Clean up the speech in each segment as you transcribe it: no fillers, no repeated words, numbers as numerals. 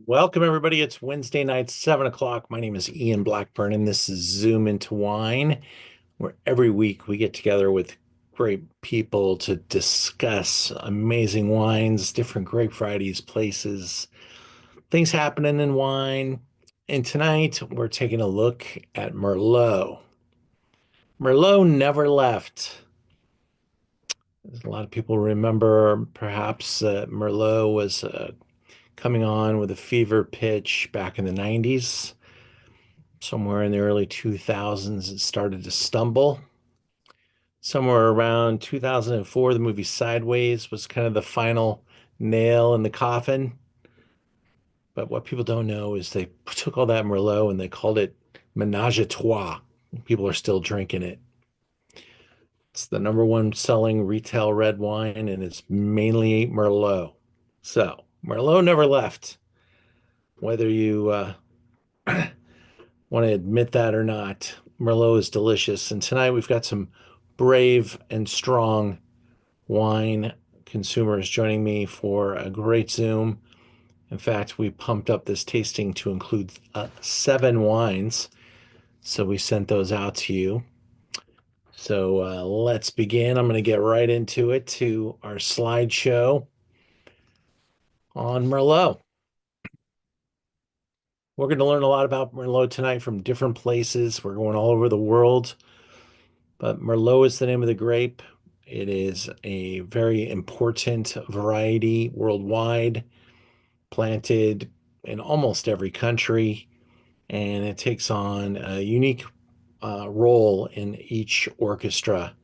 Welcome, everybody. It's Wednesday night, 7 o'clock. My name is Ian Blackburn, and this is Zoom into Wine, where every week we get together with great people to discuss amazing wines, different grape varieties, places, things happening in wine. And tonight we're taking a look at Merlot. Merlot never left. A lot of people remember perhaps Merlot was coming on with a fever pitch back in the 90s. Somewhere in the early 2000s, it started to stumble. Somewhere around 2004, the movie Sideways was kind of the final nail in the coffin. But what people don't know is they took all that Merlot and they called it Ménage à Trois. People are still drinking it. It's the number one selling retail red wine, and it's mainly Merlot. So, Merlot never left, whether you want to admit that or not. Merlot is delicious. And tonight we've got some brave and strong wine consumers joining me for a great Zoom. In fact, we pumped up this tasting to include 7 wines. So we sent those out to you. So let's begin. I'm going to get right into it to our slideshow on Merlot. We're going to learn a lot about Merlot tonight from different places. We're going all over the world. But Merlot is the name of the grape. It is a very important variety worldwide, planted in almost every country, and it takes on a unique role in each orchestra.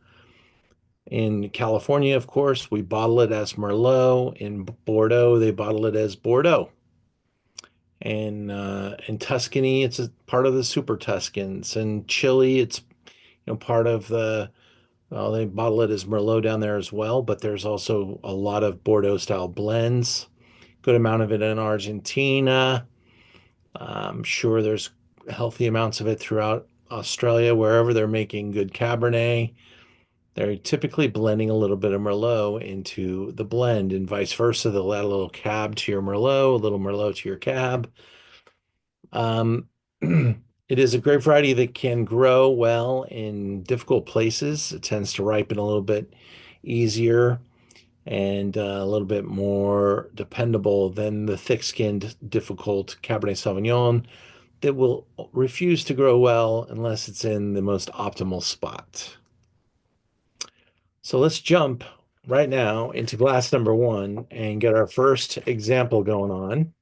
In California, of course, we bottle it as Merlot. In Bordeaux, they bottle it as Bordeaux. And in Tuscany, it's a part of the Super Tuscans. In Chile, it's part of the well, they bottle it as Merlot down there as well, but there's also a lot of Bordeaux style blends. Good amount of it in Argentina. I'm sure there's healthy amounts of it throughout Australia, wherever they're making good Cabernet. They're typically blending a little bit of Merlot into the blend and vice versa. They'll add a little Cab to your Merlot, a little Merlot to your Cab. Um, it is a grape variety that can grow well in difficult places. It tends to ripen a little bit easier and a little bit more dependable than the thick-skinned, difficult Cabernet Sauvignon that will refuse to grow well unless it's in the most optimal spot. So let's jump right now into glass number one and get our first example going on.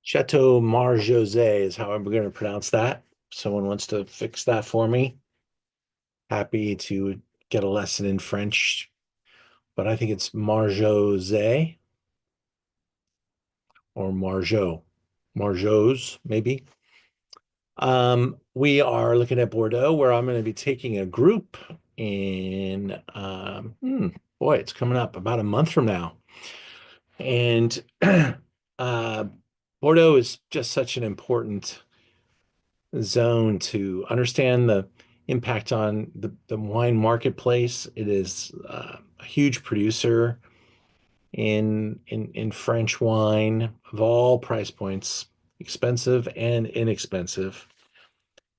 Château Marjosse is how I'm going to pronounce that. Someone wants to fix that for me. Happy to get a lesson in French, but I think it's Marjosse or Marjot. Marjosse, maybe. We are looking at Bordeaux, where I'm going to be taking a group in, boy, it's coming up about a month from now. And uh, Bordeaux is just such an important zone to understand the impact on the wine marketplace. It is a huge producer in French wine of all price points, expensive and inexpensive.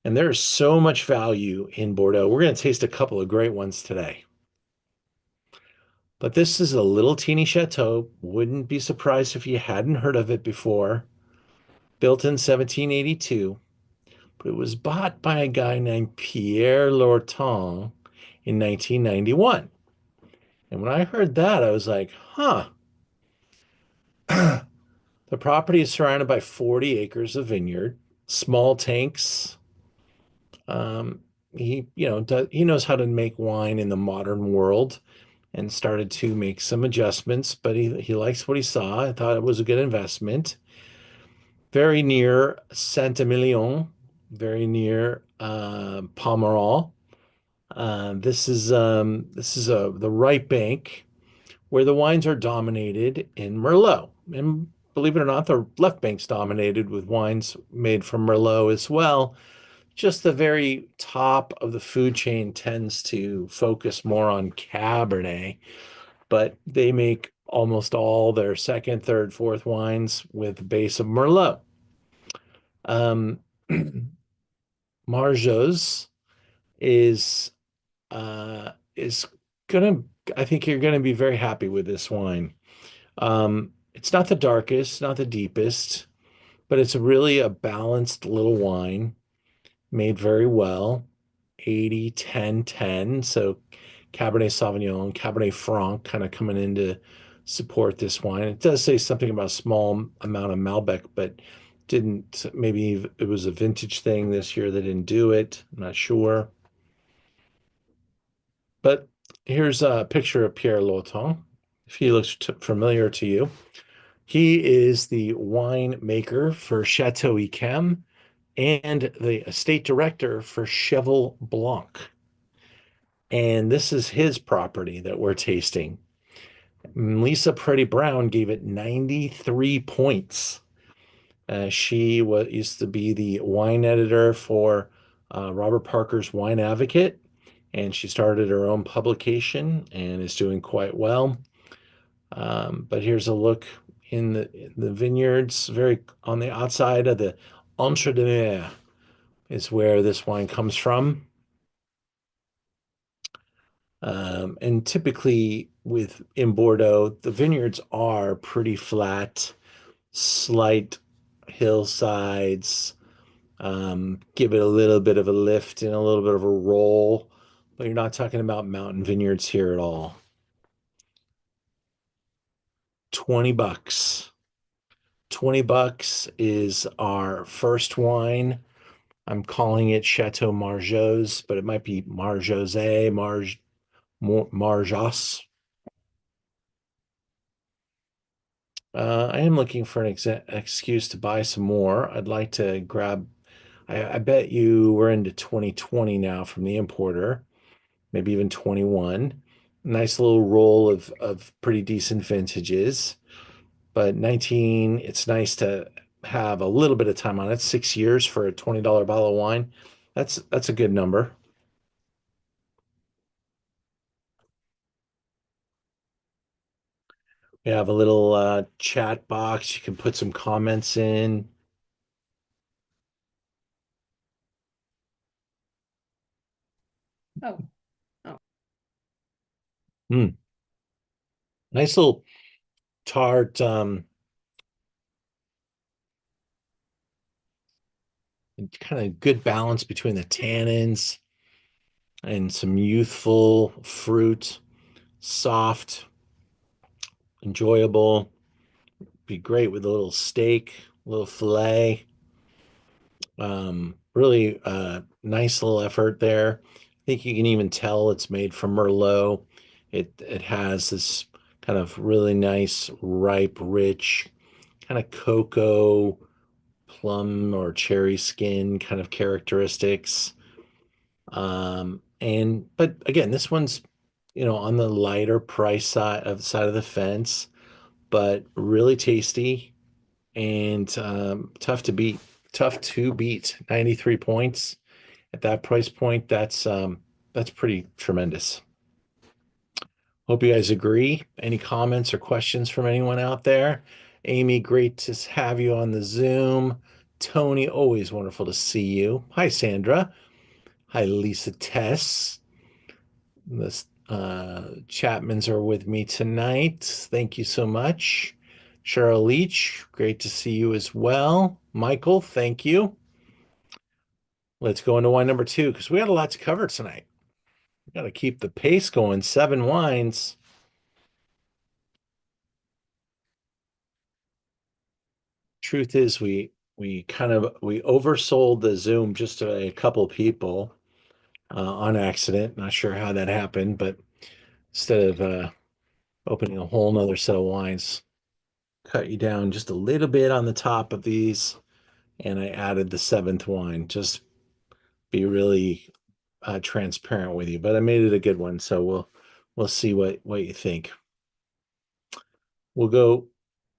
And there is so much value in Bordeaux. We're going to taste a couple of great ones today. But this is a little teeny chateau. Wouldn't be surprised if you hadn't heard of it before. Built in 1782, but it was bought by a guy named Pierre Lorton in 1991. And when I heard that, I was like, huh. The property is surrounded by 40 acres of vineyard, small tanks. Um, he knows how to make wine in the modern world and started to make some adjustments, but he likes what he saw. I thought it was a good investment. Very near Saint-Emilion, very near Pomerol. This is the right bank where the wines are dominated in Merlot. And believe it or not, the left bank's dominated with wines made from Merlot as well. just the very top of the food chain tends to focus more on Cabernet, but they make almost all their second, third, fourth wines with the base of Merlot. Um, Marjosse is is gonna, I think you're gonna be very happy with this wine. It's not the darkest, not the deepest, but it's really a balanced little wine made very well. 80, 10, 10. So Cabernet Sauvignon, Cabernet Franc kind of coming in to support this wine. It does say something about a small amount of Malbec, but didn't, maybe it was a vintage thing this year that didn't do it. I'm not sure. But here's a picture of Pierre Lotton, if he looks familiar to you. He is the wine maker for Château Yquem and the estate director for Cheval Blanc. And this is his property that we're tasting. Lisa Pretty Brown gave it 93 points. She used to be the wine editor for Robert Parker's Wine Advocate, and she started her own publication and is doing quite well. But here's a look in the vineyards, very on the outside of the Entre deux Mers is where this wine comes from. And typically with in Bordeaux, the vineyards are pretty flat, slight hillsides, give it a little bit of a lift and a little bit of a roll, but you're not talking about mountain vineyards here at all. 20 bucks. 20 bucks is our first wine. I'm calling it Chateau Marjosse, but it might be Marjosse, Marjosse. I am looking for an excuse to buy some more. I'd like to grab, I bet you we're into 2020 now from the importer, maybe even 21. Nice little roll of pretty decent vintages. But 19, it's nice to have a little bit of time on it. 6 years for a $20 bottle of wine. That's a good number. We have a little chat box. You can put some comments in. Oh, oh. Mm, nice little tart, kind of good balance between the tannins and some youthful fruit, soft, enjoyable. Be great with a little steak, a little filet. Really nice little effort there. I think you can even tell it's made from Merlot. It has this kind of really nice, ripe, rich, kind of cocoa, plum or cherry skin kind of characteristics. And but again, this one's, on the lighter price side of the fence, but really tasty and tough to beat. Tough to beat. 93 points at that price point. That's pretty tremendous. Hope you guys agree. Any comments or questions from anyone out there? Amy, great to have you on the Zoom. Tony, always wonderful to see you. Hi, Sandra. Hi, Lisa Tess. The Chapmans are with me tonight. Thank you so much. Cheryl Leach, great to see you as well. Michael, thank you. Let's go into wine number two because we got a lot to cover tonight. We got to keep the pace going. 7 wines. Truth is, we oversold the Zoom just to a couple people on accident. Not sure how that happened, but instead of opening a whole nother set of wines, cut you down just a little bit on the top of these, and I added the seventh wine. Just be really transparent with you, but I made it a good one, so we'll see what you think. We'll go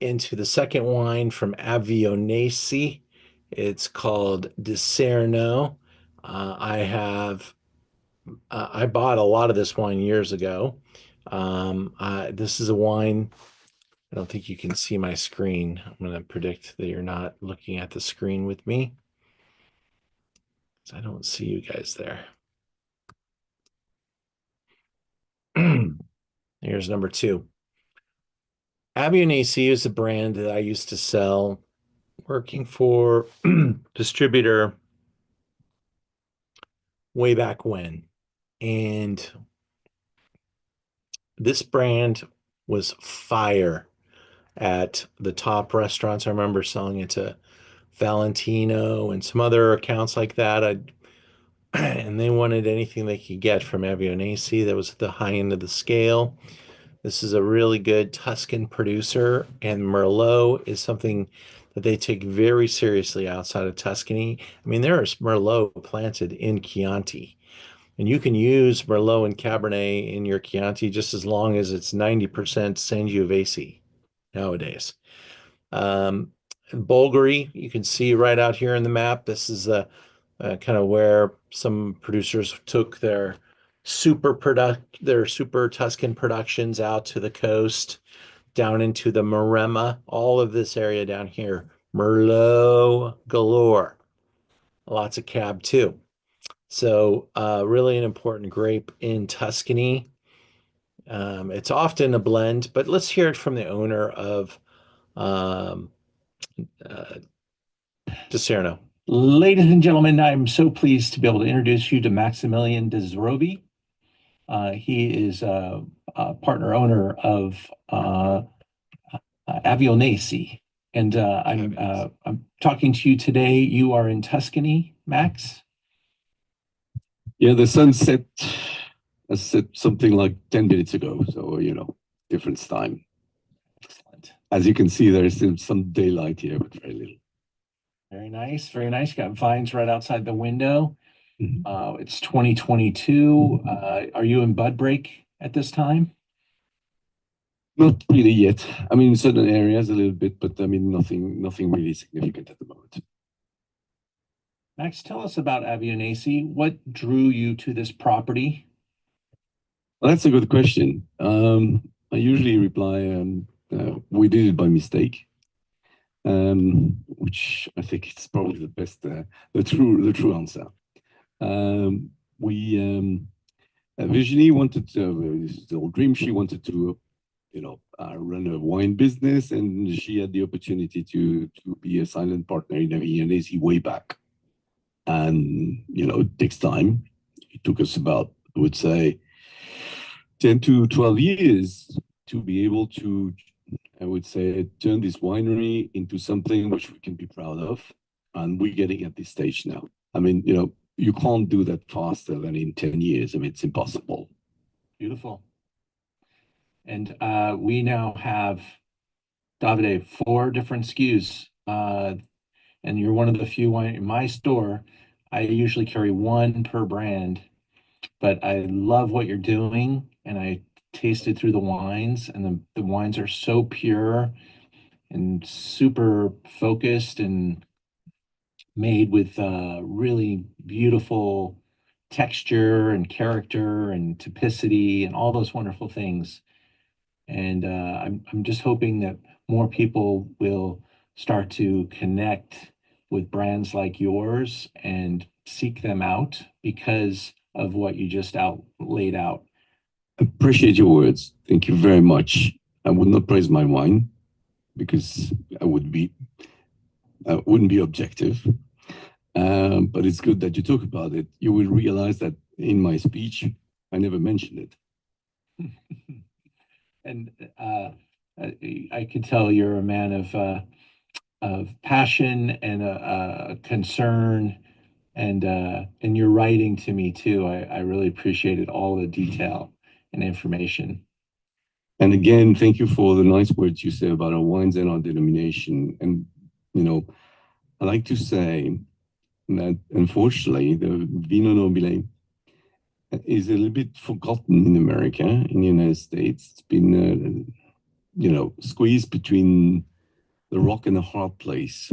into the second wine from Avignonesi. It's called Desiderio. I bought a lot of this wine years ago. This is a wine. I don't think you can see my screen. I'm going to predict that you're not looking at the screen with me. I don't see you guys there. Here's number two. Avignonesi is a brand that I used to sell working for distributor way back when. And this brand was fire at the top restaurants. I remember selling it to Valentino and some other accounts like that. And they wanted anything they could get from Avignonesi that was at the high end of the scale. This is a really good Tuscan producer, and Merlot is something that they take very seriously outside of Tuscany. I mean, there is Merlot planted in Chianti, and you can use Merlot and Cabernet in your Chianti just as long as it's 90% Sangiovese nowadays. Um, Bulgari, you can see right out here in the map. This is kind of where some producers took their super Tuscan productions out to the coast, down into the Maremma, all of this area down here. Merlot galore. Lots of cab too. So really an important grape in Tuscany. It's often a blend, but let's hear it from the owner of um, uh, Discerno. Ladies and gentlemen, I'm so pleased to be able to introduce you to Maximilian Desrobi. He is a partner owner of Avignonesi, and I'm talking to you today. You are in Tuscany, Max. Yeah, the sun set, something like 10 minutes ago. So, different time. Excellent. As you can see, there is still some daylight here, but very little. Very nice, very nice. Got vines right outside the window. Mhm. It's 2022. Are you in bud break at this time? Not really yet. I mean, in certain areas a little bit, but I mean, nothing really significant at the moment. Max, tell us about Avignonesi. What drew you to this property? Well, that's a good question. I usually reply, we did it by mistake, which I think it's probably the best, the true answer. We Virginie wanted to, this is the old dream. She wanted to, run a wine business, and she had the opportunity to be a silent partner in Avignonesi way back. And it takes time. It took us about, I would say, 10 to 12 years to be able to, I would say, turn this winery into something which we can be proud of. And we're getting at this stage now. I mean, you can't do that faster than in 10 years. I mean, it's impossible. Beautiful. And we now have, Davide, 4 different SKUs. And you're one of the few in my store. I usually carry 1 per brand, but I love what you're doing. And I tasted through the wines, and the wines are so pure and super focused and made with really beautiful texture and character and typicity and all those wonderful things. And I'm just hoping that more people will start to connect with brands like yours and seek them out because of what you just laid out. Appreciate your words. Thank you very much. I would not praise my wine because I wouldn't be objective. But it's good that you talk about it. You will realize that in my speech, I never mentioned it. And I can tell you're a man of passion and a concern, and your writing to me too. I really appreciated all the detail and information. And again, thank you for the nice words you say about our wines and our denomination. And I like to say that unfortunately, the Vino Nobile is a little bit forgotten in America, in the United States. It's been, squeezed between the rock and the hard place.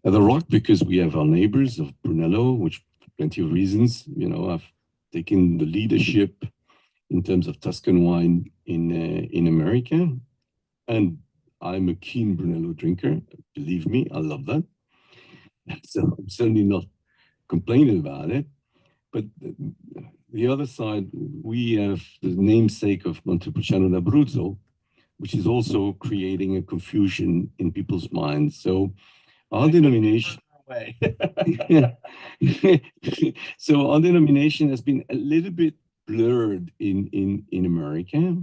The rock, because we have our neighbors of Brunello, which plenty of reasons. You know, I've taken the leadership in terms of Tuscan wine in America, and I'm a keen Brunello drinker. Believe me, I love that. So I'm certainly not complaining about it. But the other side, we have the namesake of Montepulciano d'Abruzzo, which is also creating a confusion in people's minds. So our denomination, so our denomination has been a little bit blurred in America,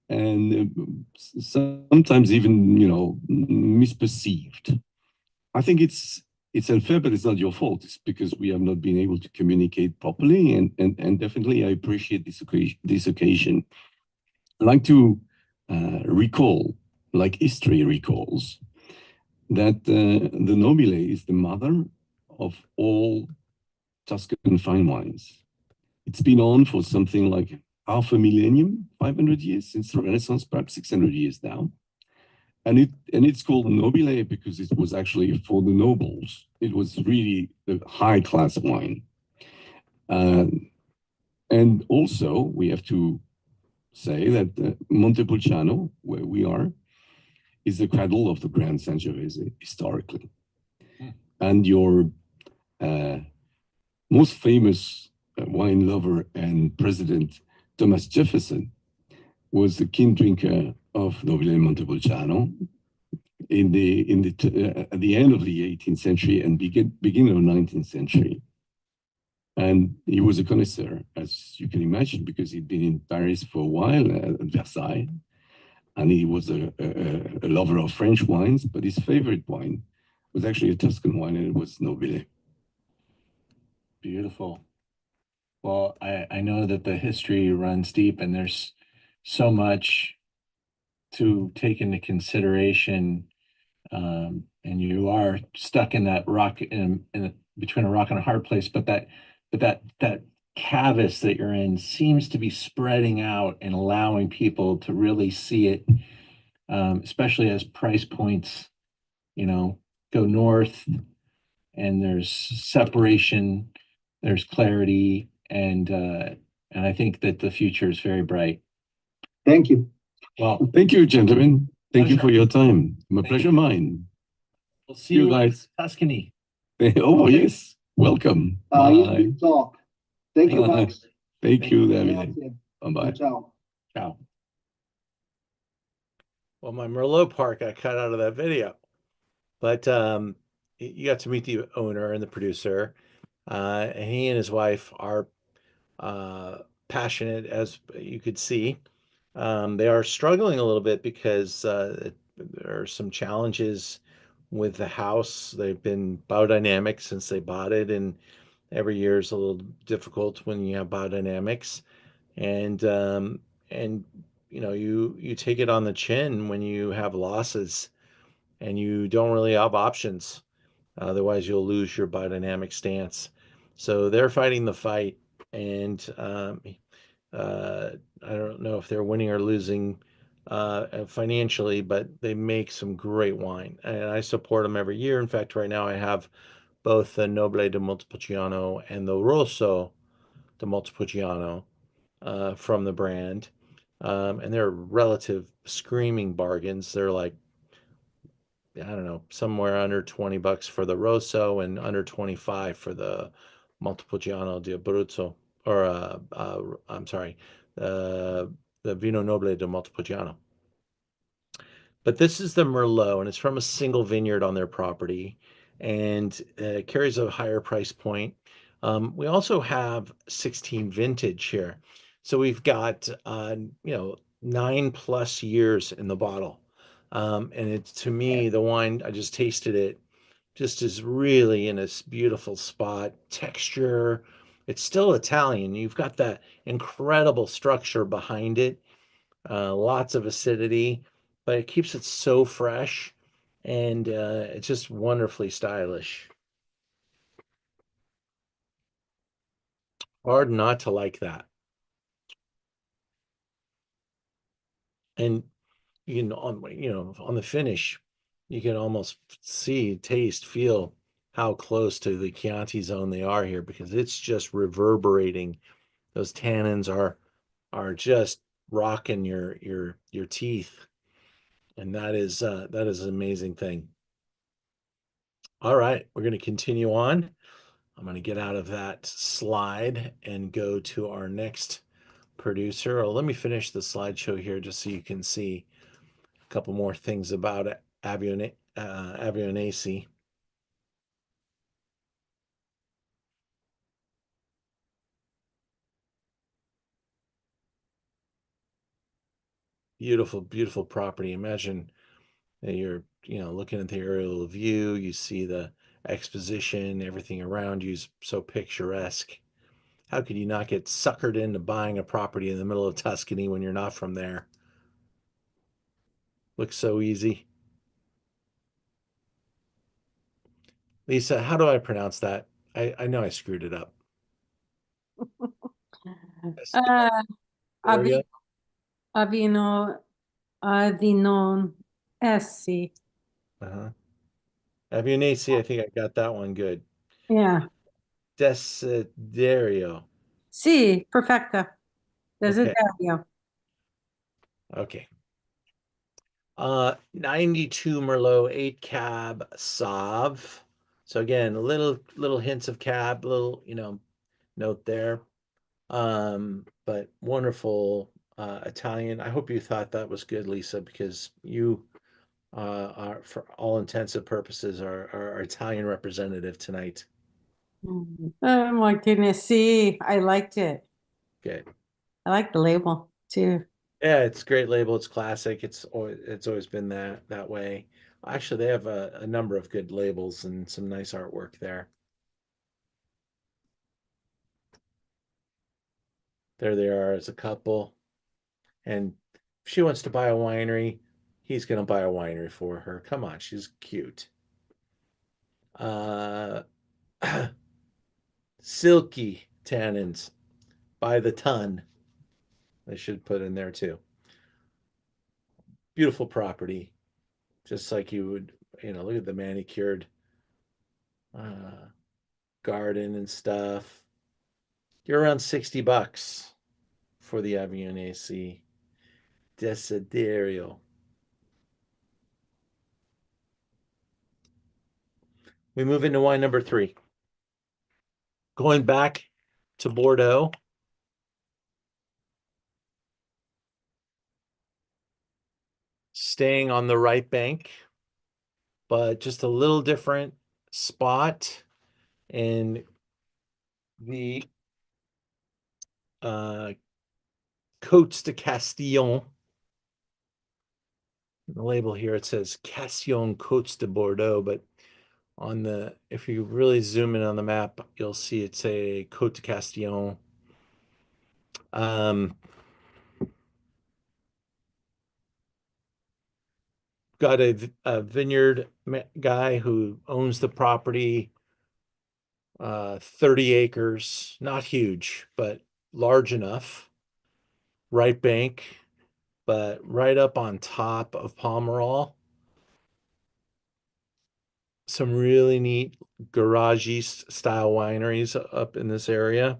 and sometimes even, you know, misperceived. I think it's unfair, but it's not your fault. It's because we have not been able to communicate properly, and definitely I appreciate this occasion. I like to recall, like history recalls, that the Nobile is the mother of all Tuscan fine wines. It's been on for something like half a millennium, 500 years since the Renaissance, perhaps 600 years now. And it's called Nobile because it was actually for the nobles. It was really a high class wine. And also, we have to say that Montepulciano, where we are, is the cradle of the Grand Sangiovese historically. And your most famous wine lover and president, Thomas Jefferson, was the keen drinker of Nobile Montepulciano at the end of the 18th century and beginning of the 19th century. And he was a connoisseur, as you can imagine, because he'd been in Paris for a while at Versailles. And he was a lover of French wines, but his favorite wine was actually a Tuscan wine, and it was Nobile. Beautiful. Well, I know that the history runs deep, and there's so much to take into consideration, and you are stuck in that rock in between a rock and a hard place. But that canvas that you're in seems to be spreading out and allowing people to really see it, especially as price points, you know, go north, and there's separation, there's clarity, and I think that the future is very bright. Thank you. Well, thank you, gentlemen. Thank you pleasure. for your time. My pleasure, mine. We'll see you guys. in Tuscany. Oh, yes. Welcome. You talk. Thank you, Max. Thank you, David. Grazie. Bye-bye. Ciao. Ciao. Well, my Merlot part got cut out of that video, but you got to meet the owner and the producer. And he and his wife are passionate, as you could see. They are struggling a little bit because there are some challenges with the house. They've been biodynamic since they bought it, and every year is a little difficult when you have biodynamics. And you know, you take it on the chin when you have losses, and you don't really have options. Otherwise, you'll lose your biodynamic stance. So they're fighting the fight, and I don't know if they're winning or losing financially, but they make some great wine, and I support them every year. In fact, right now I have both the Noble de Montepulciano and the Rosso de Montepulciano from the brand, and they're relative screaming bargains. They're like, I don't know, somewhere under $20 for the Rosso and under 25 for the Montepulciano di Abruzzo, or I'm sorry, the Vino Nobile de Montepulciano. But this is the Merlot, and it's from a single vineyard on their property, and it carries a higher price point. We also have 16 vintage here, so we've got 9+ years in the bottle. And it's, to me, the wine, I just tasted it, just is really in a beautiful spot. Texture, it's still Italian. You've got that incredible structure behind it, lots of acidity, but it keeps it so fresh, and it's just wonderfully stylish. Hard not to like that. And on the finish, you can almost see, taste, feel how close to the Chianti zone they are here, because it's just reverberating. Those tannins are just rocking your teeth. And that is an amazing thing. All right, we're going to continue on. I'm going to get out of that slide and go to our next producer. Or let me finish the slideshow here just so you can see a couple more things about Avignonesi. Beautiful, beautiful property. Imagine that you're, looking at the aerial view, you see the exposition, everything around you is so picturesque. How could you not get suckered into buying a property in the middle of Tuscany when you're not from there? Looks so easy. Lisa, how do I pronounce that? I know I screwed it up. Uh, Desiderio? Avino, Avignonesi. Uh-huh. Avignonesi, I think I got that one good. Yeah. Desiderio. Sì, perfecto. Okay. Desiderio. Okay. 92 Merlot, 8 cab Sauv. So again, little hints of cab, little, note there. But wonderful Italian. I hope you thought that was good, Lisa, because you are, for all intents and purposes, our Italian representative tonight. Oh my goodness. See, I liked it. Good. I like the label too. Yeah, it's a great label. It's classic. It's always been that way. Actually, they have a number of good labels and some nice artwork there. There they are as a couple. And if she wants to buy a winery, he's going to buy a winery for her. Come on, she's cute. Uh, silky tannins by the ton. I should put in there too. Beautiful property, just like you would, look at the manicured uh, garden and stuff. You're around $60 for the Avignonesi Desiderio. We move into wine number 3. Going back to Bordeaux. Staying on the right bank, but just a little different spot in the Côtes de Castillon. The label here, it says Castillon Côtes de Bordeaux, but if you really zoom in on the map, you'll see it's a Côte de Castillon. Got a vineyard guy who owns the property, 30 acres, not huge, but large enough. Right bank, but right up on top of Pomerol. Some really neat garage style wineries up in this area.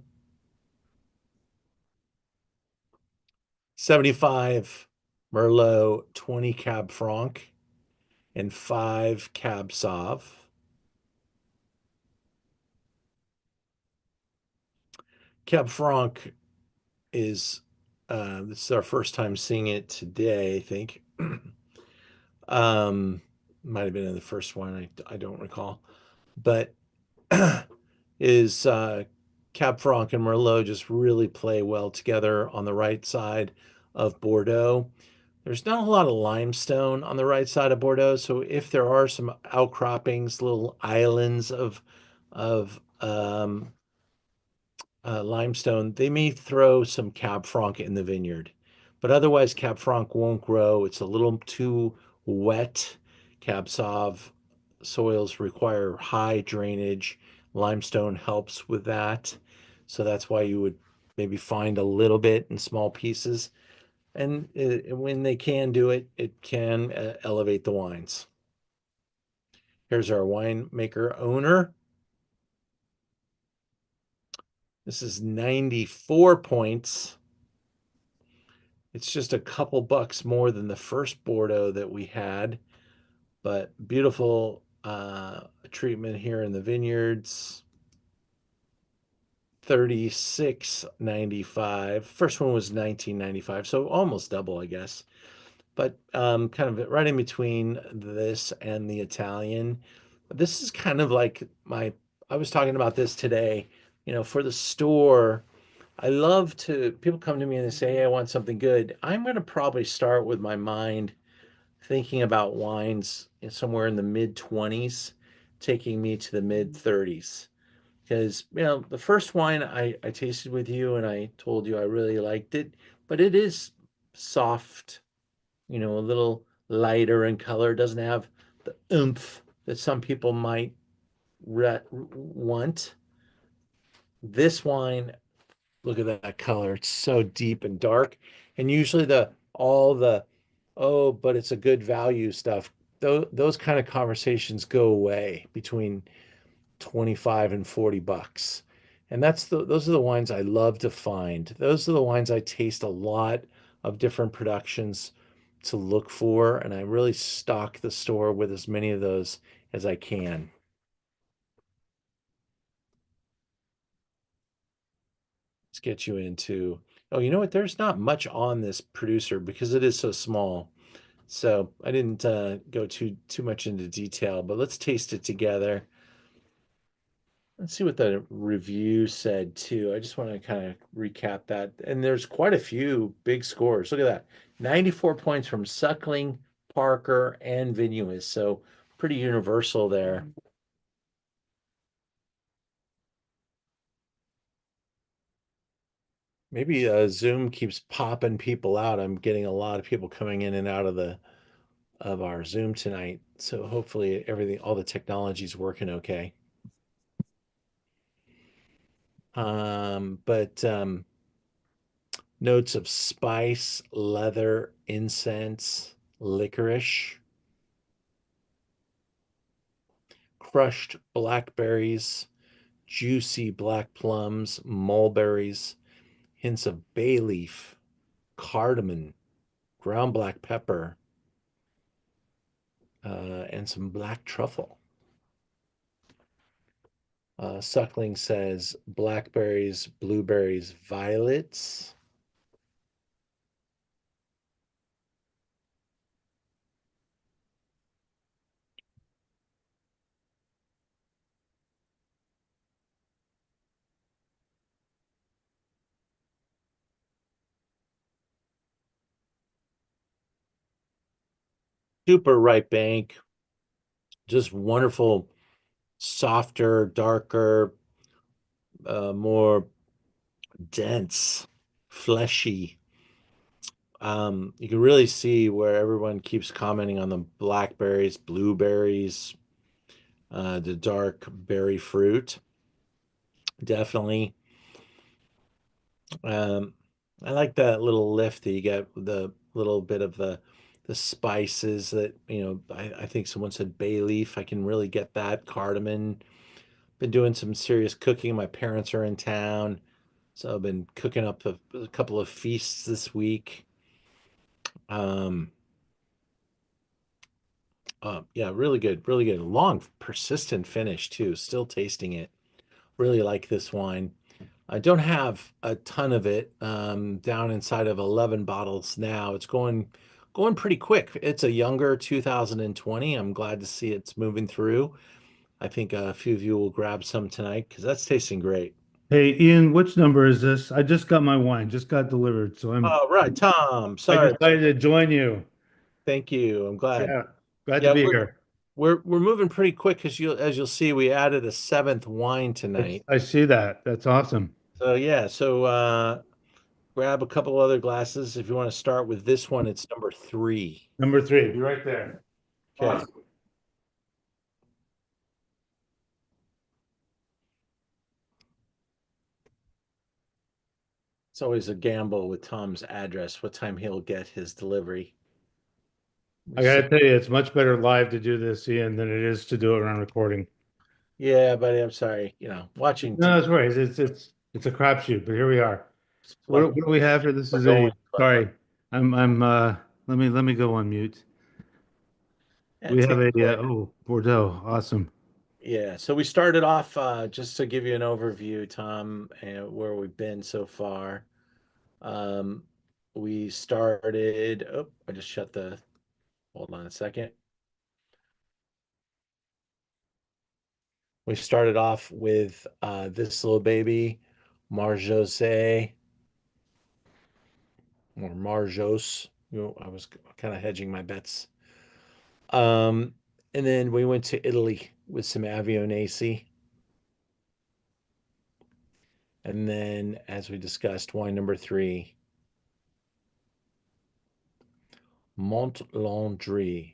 75 Merlot, 20 Cab Franc, and 5 Cab Sauv. Cab Franc is this is our first time seeing it today, I think. Might have been in the first one, I don't recall, but is Cab Franc and Merlot just really play well together on the right side of Bordeaux. There's not a lot of limestone on the right side of Bordeaux, so if there are some outcroppings, little islands of limestone, they may throw some Cab Franc in the vineyard. But otherwise, Cab Franc won't grow. It's a little too wet. Cab Sauv soils require high drainage. Limestone helps with that. So that's why you would maybe find a little bit in small pieces. And when they can do it, it can elevate the wines. Here's our winemaker owner. This is 94 points. It's just a couple bucks more than the first Bordeaux that we had, but beautiful treatment here in the vineyards. 36.95. First one was 19.95, so almost double, I guess. But kind of right in between this and the Italian. This is kind of like I was talking about this today, for the store. I love people come to me and they say, hey, I want something good. I'm going to probably start with my mind thinking about wines somewhere in the mid 20s, taking me to the mid 30s. Because, the first wine I tasted with you and I told you I really liked it, but it is soft, a little lighter in color, doesn't have the oomph that some people might want. This wine, look at that color. It's so deep and dark. And usually all the, oh, but it's a good value stuff. Those kind of conversations go away between 25 and 40 bucks. And those are the wines I love to find. Those are the wines I taste a lot of different productions to look for. And I really stock the store with as many of those as I can. Let's get you into, oh, you know what? There's not much on this producer because it is so small. So I didn't go too much into detail, but let's taste it together. Let's see what the review said too. I just want to kind of recap that. And there's quite a few big scores. Look at that. 94 points from Suckling, Parker, and Vineyards. So pretty universal there. Maybe Zoom keeps popping people out. I'm getting a lot of people coming in and out of our Zoom tonight. So hopefully all the technology is working okay. But notes of spice, leather, incense, licorice, crushed blackberries, juicy black plums, mulberries, hints of bay leaf, cardamom, ground black pepper, and some black truffle. Suckling says blackberries, blueberries, violets. Super ripe bank, just wonderful, softer, darker, more dense, fleshy. You can really see where everyone keeps commenting on the blackberries, blueberries, the dark berry fruit. Definitely. Um, I like that little lift that you get with the little bit of the spices that, I think someone said bay leaf. I can really get that. Cardamom. Been doing some serious cooking. My parents are in town, so I've been cooking up a couple of feasts this week. Yeah, really good, really good. Long, persistent finish too. Still tasting it. Really like this wine. I don't have a ton of it down inside of 11 bottles now. It's going pretty quick. It's a younger 2020. I'm glad to see it's moving through. I think a few of you will grab some tonight because that's tasting great. Hey, Ian, which number is this? I just got my wine, just got delivered, so I'm Oh, right, Tom. I Sorry. decided to join you. Thank you. I'm glad. Yeah, glad to Yeah, be here. we're moving pretty quick because as you'll see, we added a seventh wine tonight. I see that. That's awesome. So yeah, grab a couple other glasses. If you want to start with this one, it's number 3. Number 3, be right there. Okay. Awesome. It's always a gamble with Tom's address, what time he'll get his delivery. I gotta tell you, it's much better live to do this, Ian, than it is to do it on recording. Yeah, buddy, I'm sorry. Watching No, that's right. It's a crapshoot, but here we are. we're What do we have here? This is going. a sorry. I'm let me go on mute. Yeah, We have take it a away. Bordeaux. Awesome. Yeah, so we started off just to give you an overview, Tom, where we've been so far. Um, we started. Oh, I just shut the. Hold on a second. We started off with this little baby, Marjosse or Marjosse. I was kind of hedging my bets. Um, and then we went to Italy with some Avignonesi. And then, as we discussed, wine number 3, Montlandrie.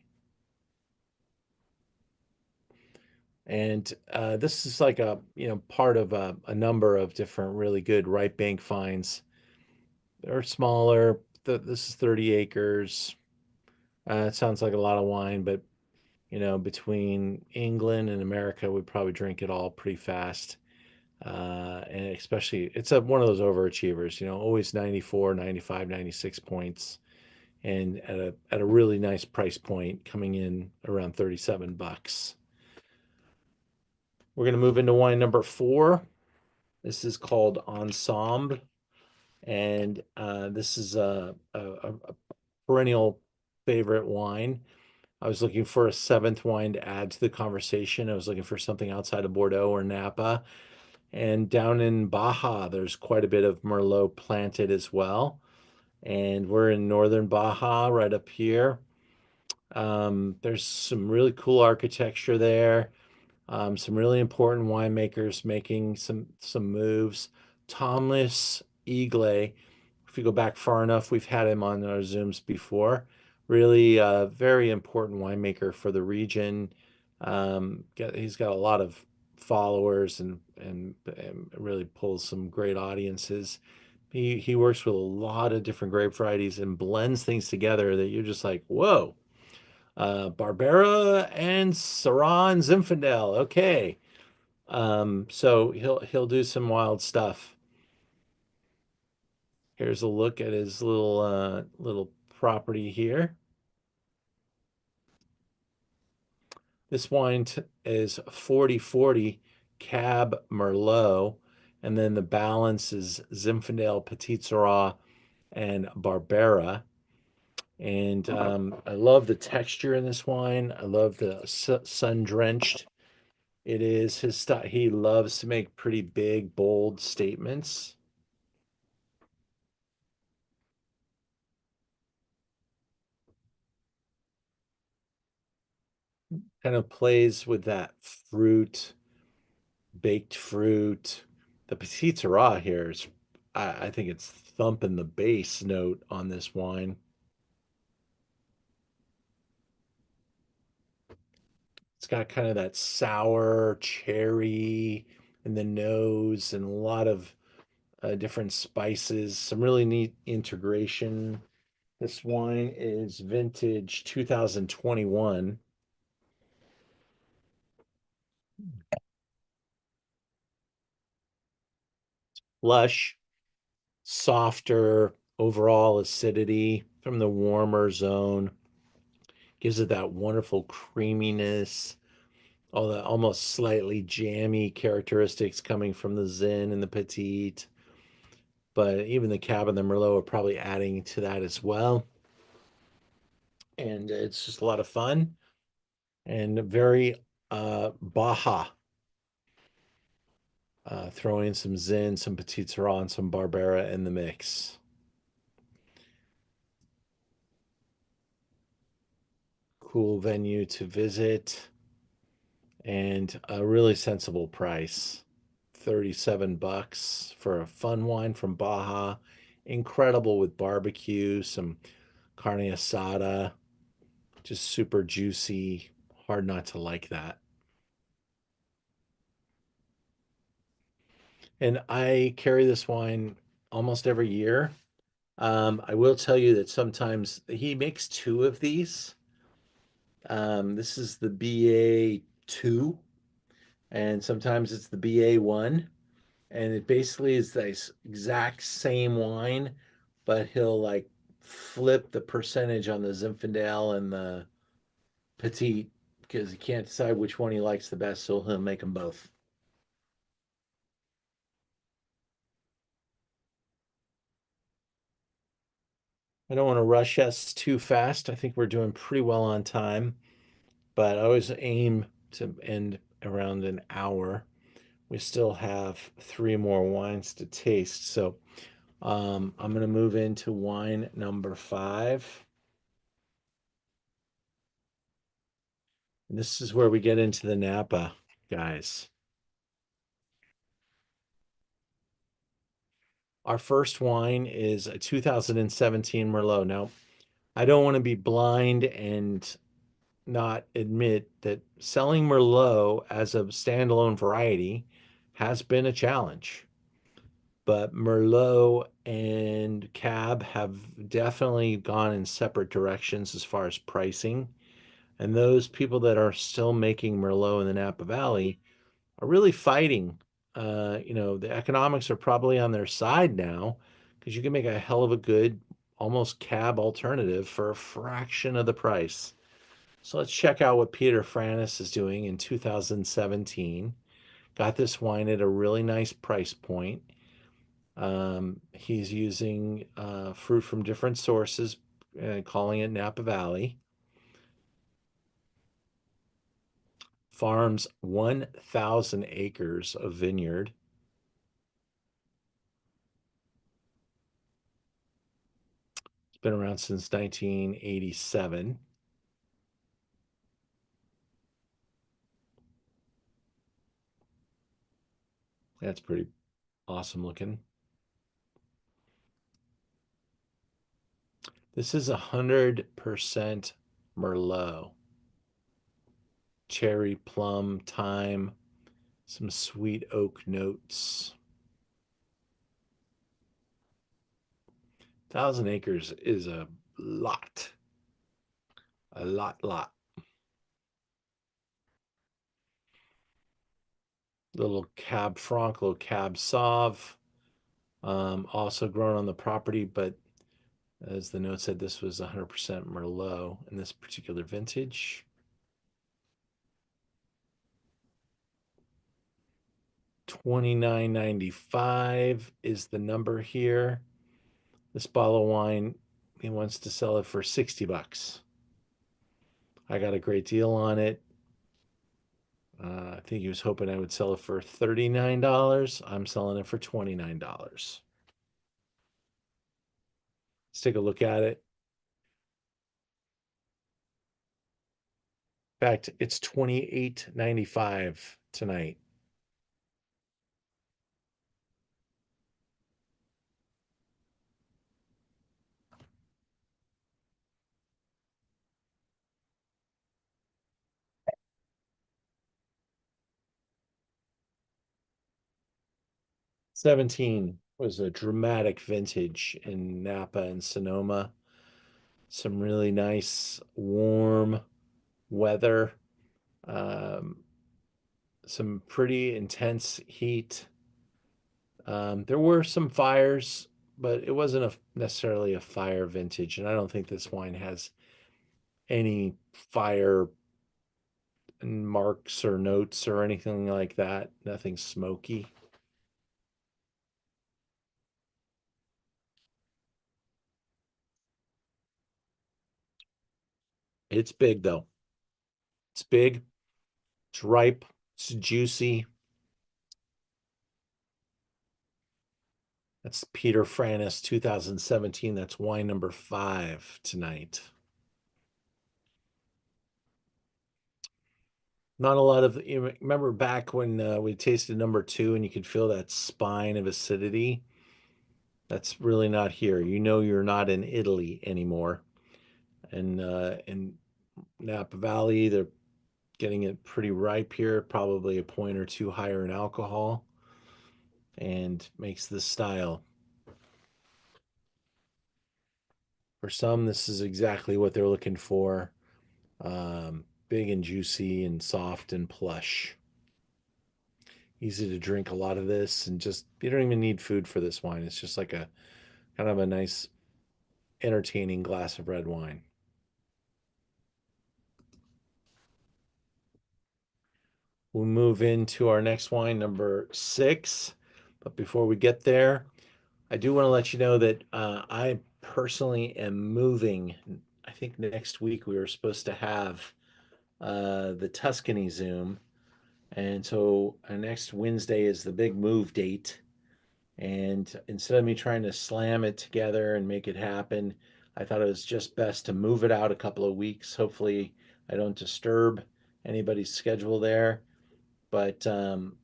And this is like part of a number of different really good ripe bank finds. They're smaller. This is 30 acres. It sounds like a lot of wine, but between England and America, we probably drink it all pretty fast. And especially, it's one of those overachievers, always 94, 95, 96 points. And at a really nice price point, coming in around 37 bucks. We're going to move into wine number 4. This is called Ensamble, and this is a perennial favorite wine. I was looking for a 7th wine to add to the conversation. I was looking for something outside of Bordeaux or Napa. And down in Baja, there's quite a bit of Merlot planted as well. And we're in northern Baja, right up here. There's some really cool architecture there. Some really important winemakers making some moves. Thomas Eagle, if you go back far enough, we've had him on our Zooms before. Really very important winemaker for the region. He's got a lot of followers and really pulls some great audiences. He works with a lot of different grape varieties and blends things together that you're just like, whoa. Barbera and Syrah and Zinfandel. Okay. So he'll do some wild stuff. Here's a look at his little property here. This wine is 40-40 Cab Merlot, and then the balance is Zinfandel, Petit Syrah, and Barbera. And I love the texture in this wine. I love the sun drenched. It is his style. He loves to make pretty big, bold statements. Kind of plays with that fruit, baked fruit. The Petit Syrah here is, I think it's thumping the bass note on this wine. It's got kind of that sour cherry in the nose and a lot of different spices. Some really neat integration. This wine is vintage 2021. Lush, softer overall acidity from the warmer zone. Gives it that wonderful creaminess, all the almost slightly jammy characteristics coming from the Zin and the Petite. But even the Cab and the Merlot are probably adding to that as well. And it's just a lot of fun and very Baja. Throwing in some Zin, some Petit Syrah, and some Barbera in the mix. Cool venue to visit and a really sensible price. 37 bucks for a fun wine from Baja. Incredible with barbecue, some carne asada, just super juicy. Hard not to like that. And I carry this wine almost every year. I will tell you that sometimes he makes 2 of these. This is the BA2, and sometimes it's the BA1. And it basically is the exact same wine, but he'll like flip the percentage on the Zinfandel and the Petit because he can't decide which one he likes the best, so he'll make them both. I don't want to rush us too fast. I think we're doing pretty well on time, but I always aim to end around an hour. We still have three more wines to taste, so I'm going to move into wine number 5. And this is where we get into the Napa, guys. Our first wine is a 2017 Merlot. Now, I don't want to be blind and not admit that selling Merlot as a standalone variety has been a challenge. But Merlot and Cab have definitely gone in separate directions as far as pricing. And those people that are still making Merlot in the Napa Valley are really fighting. The economics are probably on their side now because you can make a hell of a good, almost cab alternative for a fraction of the price. So let's check out what Peter Franus is doing in 2017. Got this wine at a really nice price point. He's using fruit from different sources, calling it Napa Valley. Farms 1,000 acres of vineyard. It's been around since 1987. That's pretty awesome looking. This is 100% Merlot. Cherry, plum, thyme, some sweet oak notes. 1,000 acres is a lot. A lot. Little Cab Franc, little Cab Sauv. Also grown on the property, but as the note said, this was 100% Merlot in this particular vintage. $29.95 is the number here. This bottle of wine, he wants to sell it for 60 bucks. I got a great deal on it. I think he was hoping I would sell it for $39. I'm selling it for $29. Let's take a look at it. In fact, it's $28.95 tonight. '17 was a dramatic vintage in Napa and Sonoma. Some really nice warm weather. Some pretty intense heat. There were some fires, but it wasn't necessarily a fire vintage, and I don't think this wine has any fire marks or notes or anything like that. Nothing smoky. It's big though. It's big. It's ripe. It's juicy. That's Peter Franus 2017. That's wine number 5 tonight. Not a lot of, you remember back when we tasted number 2 and you could feel that spine of acidity? That's really not here. You know you're not in Italy anymore. And in Napa Valley, they're getting it pretty ripe here, probably a point or two higher in alcohol, and makes this style. For some, this is exactly what they're looking for. Big and juicy and soft and plush. Easy to drink a lot of this, and just you don't even need food for this wine. It's just like a kind of a nice, entertaining glass of red wine. We'll move into our next wine, number 6. But before we get there, I do want to let you know that I personally am moving. I think next week we were supposed to have the Tuscany Zoom. And so next Wednesday is the big move date. And instead of me trying to slam it together and make it happen, I thought it was just best to move it out a couple of weeks. Hopefully, I don't disturb anybody's schedule there. But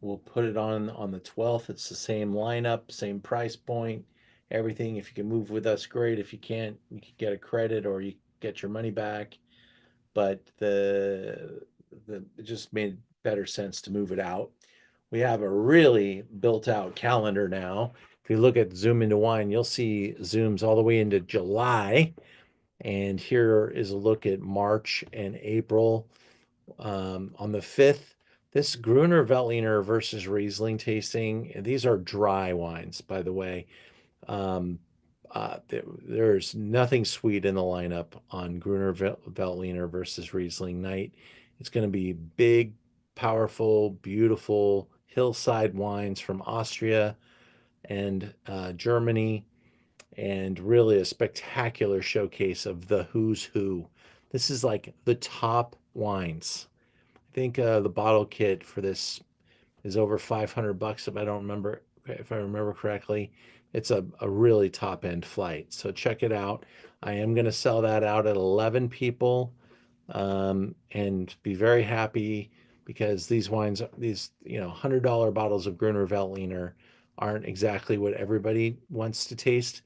we'll put it on the 12th. It's the same lineup, same price point, everything. If you can move with us, great. If you can't, you can get a credit or you get your money back. But it just made better sense to move it out. We have a really built out calendar now. If you look at Zoom into Wine, you'll see Zooms all the way into July. And here is a look at March and April. On the 5th, this Gruner Veltliner versus Riesling tasting. These are dry wines, by the way. Um, there's nothing sweet in the lineup on Gruner Veltliner versus Riesling night. It's going to be big, powerful, beautiful hillside wines from Austria and Germany, and really a spectacular showcase of the who's who. This is like the top wines. I think the bottle kit for this is over $500 if I remember correctly. It's a really top end flight. So check it out. I am going to sell that out at 11 people, and be very happy because these wines, these $100 bottles of Gruner Veltliner aren't exactly what everybody wants to taste.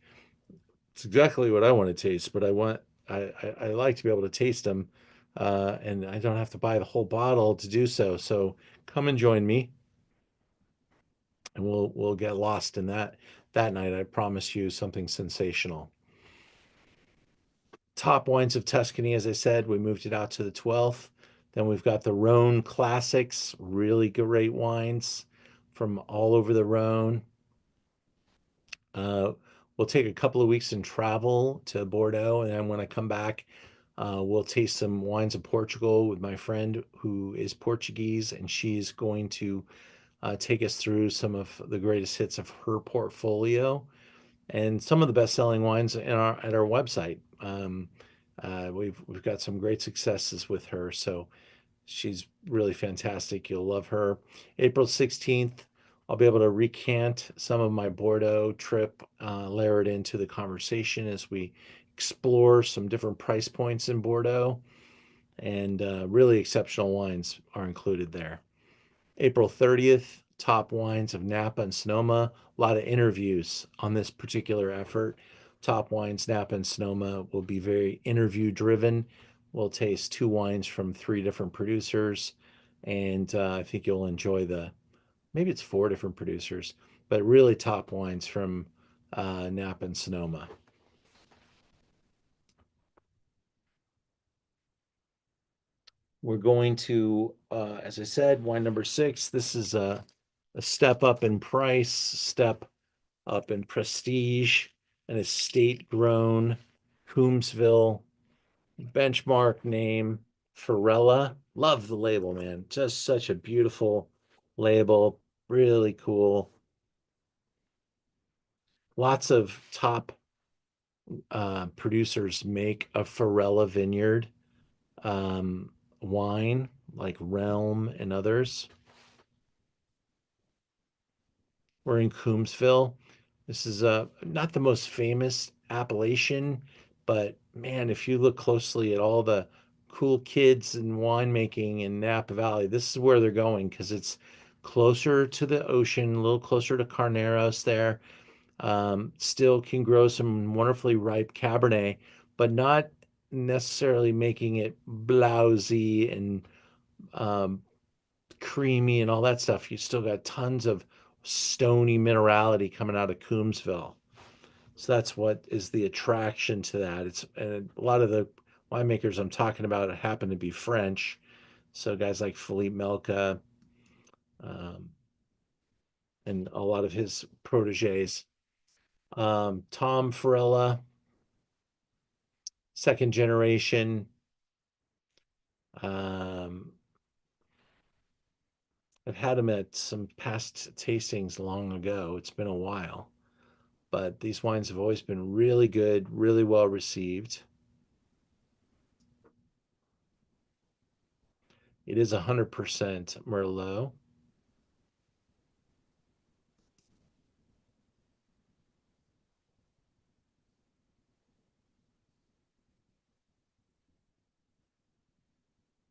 It's exactly what I want to taste, but I like to be able to taste them, and I don't have to buy the whole bottle to do so. So come and join me, and we'll get lost in that night. I promise you something sensational. Top wines of Tuscany, as I said, we moved it out to the 12th. Then we've got the Rhone Classics, really great wines from all over the Rhone. We'll take a couple of weeks and travel to Bordeaux, and then when I come back, we'll taste some wines of Portugal with my friend who is Portuguese, and she's going to take us through some of the greatest hits of her portfolio and some of the best-selling wines at our website. We've got some great successes with her, so she's really fantastic. You'll love her. April 16th, I'll be able to recant some of my Bordeaux trip, layer it into the conversation as we explore some different price points in Bordeaux, and really exceptional wines are included there. April 30th, top wines of Napa and Sonoma. A lot of interviews on this particular effort. Top wines, Napa and Sonoma, will be very interview driven. We'll taste 2 wines from 3 different producers, and I think you'll enjoy maybe it's 4 different producers, but really top wines from Napa and Sonoma. We're going to, as I said, wine number 6. This is a step up in price, step up in prestige, an estate grown Coombsville benchmark name, Farella. Love the label, man. Just such a beautiful label. Really cool. Lots of top producers make a Farella vineyard wine, like Realm and others. We're in Coombsville. This is not the most famous appellation, but man, if you look closely at all the cool kids in winemaking in Napa Valley, this is where they're going because it's closer to the ocean, a little closer to Carneros there. Still can grow some wonderfully ripe Cabernet, but not necessarily making it blousy and creamy and all that stuff. You still got tons of stony minerality coming out of Coombsville. So that's what is the attraction to that. It's and a lot of the winemakers I'm talking about happen to be French. So guys like Philippe Melka, um, and a lot of his proteges. Tom Farella, second generation. Um, I've had him at some past tastings long ago. It's been a while, but these wines have always been really good, really well received. It is 100% Merlot.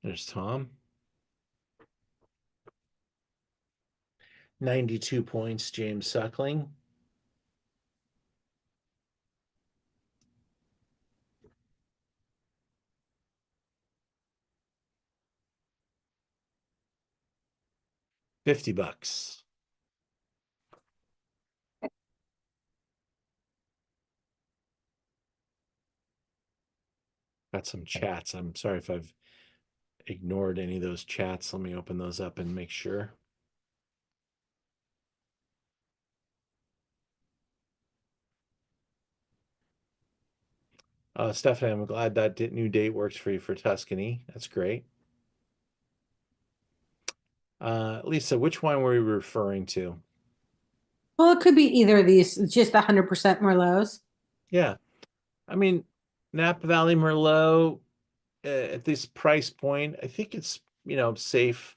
There's Tom. 92 points, James Suckling. $50. Got some chats. I'm sorry if I've ignored any of those chats. Let me open those up and make sure. Stephanie, I'm glad that new date works for you for Tuscany. That's great. Lisa, which wine were you referring to? Well, it could be either of these. It's just 100% Merlots. Yeah, I mean, Napa Valley Merlot at this price point, I think it's, safe.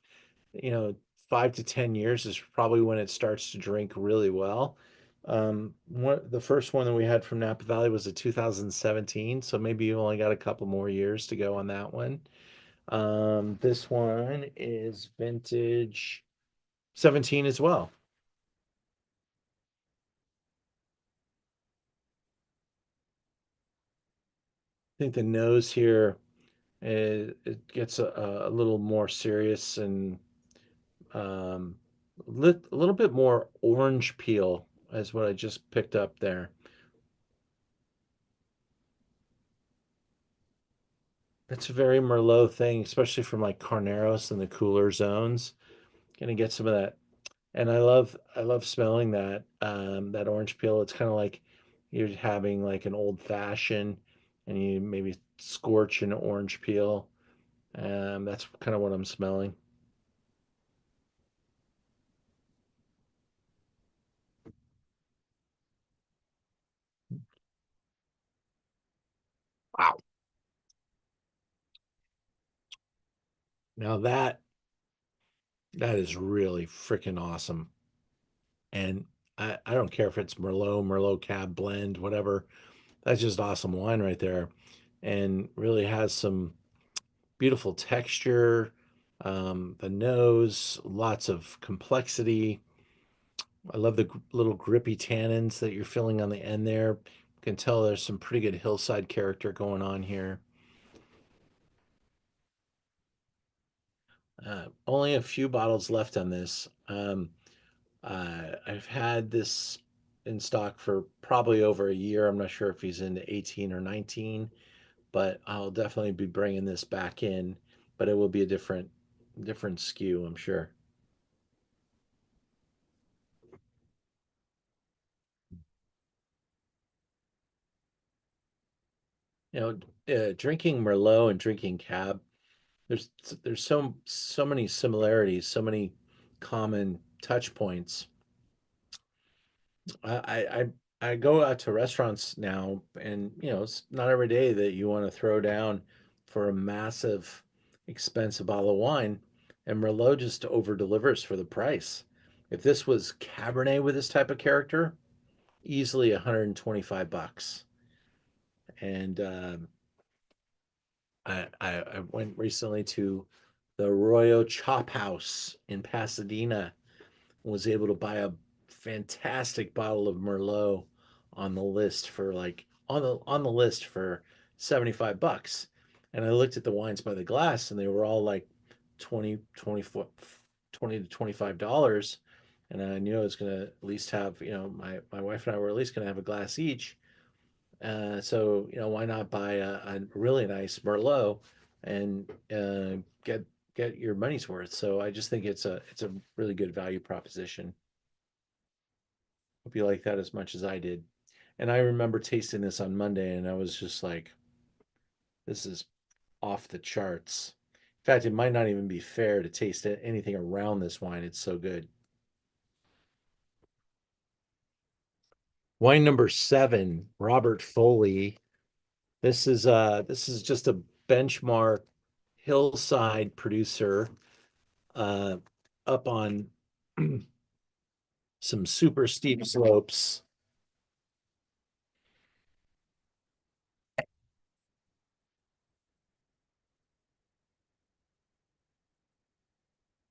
5 to 10 years is probably when it starts to drink really well. The first one that we had from Napa Valley was a 2017, so maybe you've only got a couple more years to go on that one. This one is vintage 17 as well. I think the nose here, it gets a little more serious and um, a little bit more orange peel is what I just picked up there. That's a very Merlot thing, especially from like Carneros and the cooler zones. Gonna get some of that, and I love smelling that orange peel. It's kind of like you're having like an old fashioned, and you maybe scorch an orange peel. That's kind of what I'm smelling. Wow. Now that is really freaking awesome. And I don't care if it's Merlot Cab blend, whatever. That's just awesome wine right there. And really has some beautiful texture. The nose, lots of complexity. I love the little grippy tannins that you're feeling on the end there. You can tell there's some pretty good hillside character going on here. Only a few bottles left on this. I've had this in stock for probably over a year. I'm not sure if he's into 18 or 19, but I'll definitely be bringing this back in. But it will be a different SKU, I'm sure. You drinking Merlot and drinking Cab, there's there's so many similarities, so many common touch points. I go out to restaurants now, and it's not every day that you want to throw down for a massive, expensive bottle of wine, and Merlot just over delivers for the price. If this was Cabernet with this type of character, easily $125. And I went recently to the Royal Chop House in Pasadena, was able to buy a fantastic bottle of Merlot on the list for like on the list for $75. And I looked at the wines by the glass and they were all like 20 24 20 to $25. And I knew I was gonna at least have, my wife and I were at least gonna have a glass each. So, why not buy a really nice Merlot and get your money's worth? So I just think it's a really good value proposition. Hope you like that as much as I did. And I remember tasting this on Monday, and I was just like, this is off the charts. In fact, it might not even be fair to taste anything around this wine. It's so good. Wine number 7, Robert Foley. This is just a benchmark hillside producer uh, up on some super steep slopes.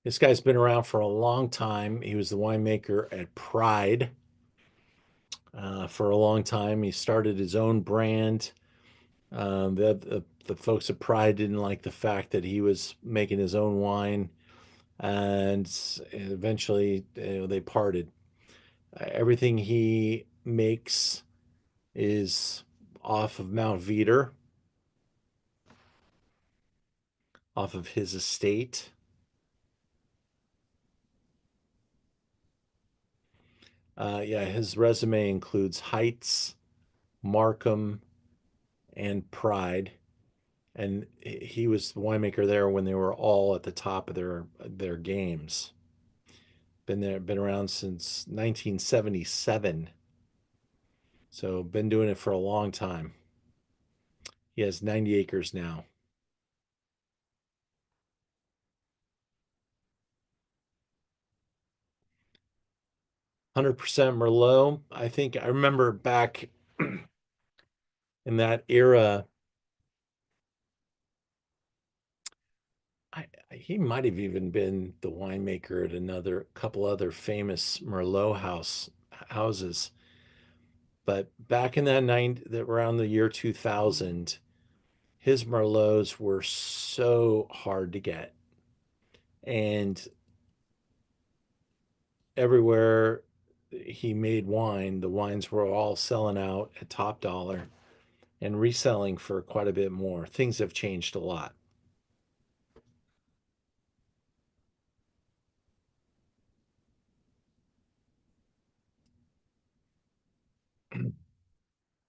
This guy's been around for a long time. He was the winemaker at Pride for a long time. He started his own brand. The folks at Pride didn't like the fact that he was making his own wine, and eventually they parted. Everything he makes is off of Mount Veeder, off of his estate. Yeah, his resume includes Heights, Markham, and Pride. And he was the winemaker there when they were all at the top of their games. Been around since 1977. So been doing it for a long time. He has 90 acres now. 100% Merlot. I think I remember back in that era, he might have even been the winemaker at another couple other famous Merlot houses. But back in around the year 2000, his Merlots were so hard to get. And everywhere he made wine, the wines were all selling out at top dollar and reselling for quite a bit more. Things have changed a lot.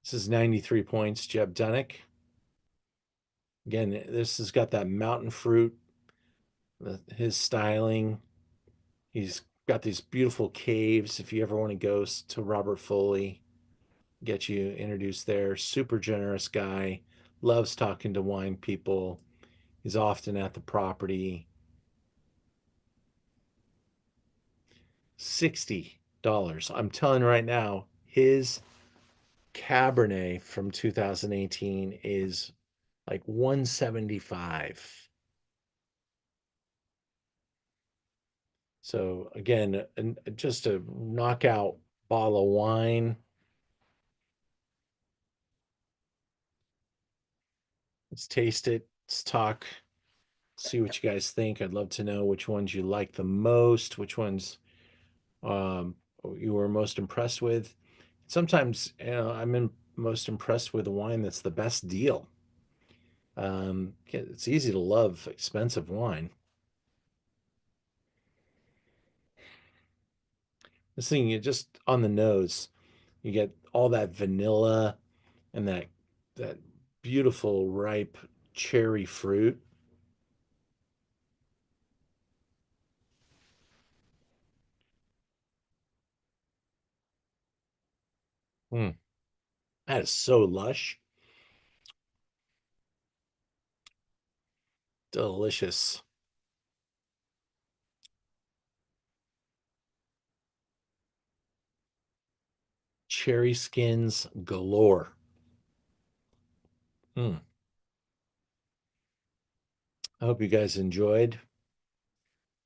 This is 93 points, Jeb Dunnick. Again, this has got that mountain fruit, his styling. He's got these beautiful caves. If you ever want to go to Robert Foley, get you introduced there. Super generous guy, loves talking to wine people. He's often at the property. $60. I'm telling you right now, his Cabernet from 2018 is like 175. So again, just a knockout bottle of wine. Let's taste it. Let's talk. See what you guys think. I'd love to know which ones you like the most, which ones um, you were most impressed with. Sometimes, most impressed with a wine that's the best deal. It's easy to love expensive wine. This thing, you just on the nose, you get all that vanilla and that beautiful ripe cherry fruit. Mm, that is so lush. Delicious. Cherry skins galore. Mm. I hope you guys enjoyed.